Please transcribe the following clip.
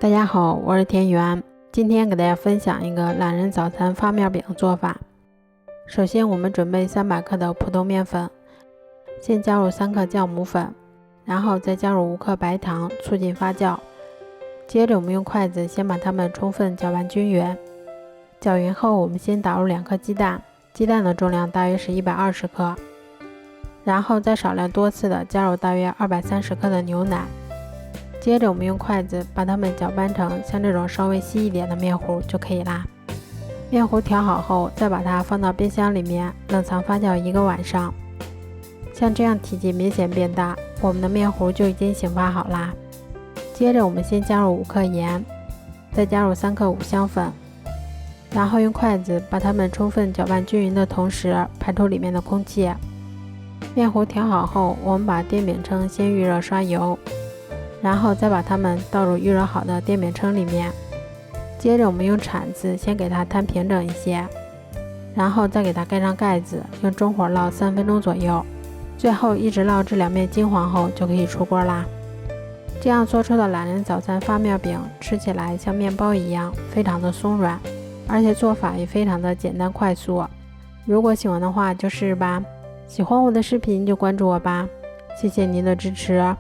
大家好，我是田园，今天给大家分享一个懒人早餐发面饼做法。首先我们准备300克的普通面粉，先加入3克酵母粉，然后再加入5克白糖，促进发酵。接着我们用筷子先把它们充分搅拌均匀。搅匀后，我们先打入2颗鸡蛋，鸡蛋的重量大约是120克，然后再少量多次的加入大约230克的牛奶。接着我们用筷子把它们搅拌成像这种稍微稀一点的面糊就可以啦。面糊调好后，再把它放到冰箱里面冷藏发酵1个晚上。像这样体积明显变大，我们的面糊就已经醒发好啦。接着我们先加入5克盐，再加入3克五香粉，然后用筷子把它们充分搅拌均匀的同时排出里面的空气。面糊调好后，我们把电饼铛先预热刷油，然后再把它们倒入预热好的电饼铛里面。接着我们用铲子先给它摊平整一些，然后再给它盖上盖子，用中火烙3分钟左右，最后一直烙至两面金黄后就可以出锅啦。这样做出的懒人早餐发面饼吃起来像面包一样，非常的松软，而且做法也非常的简单快速。如果喜欢的话就试试吧，喜欢我的视频就关注我吧，谢谢您的支持。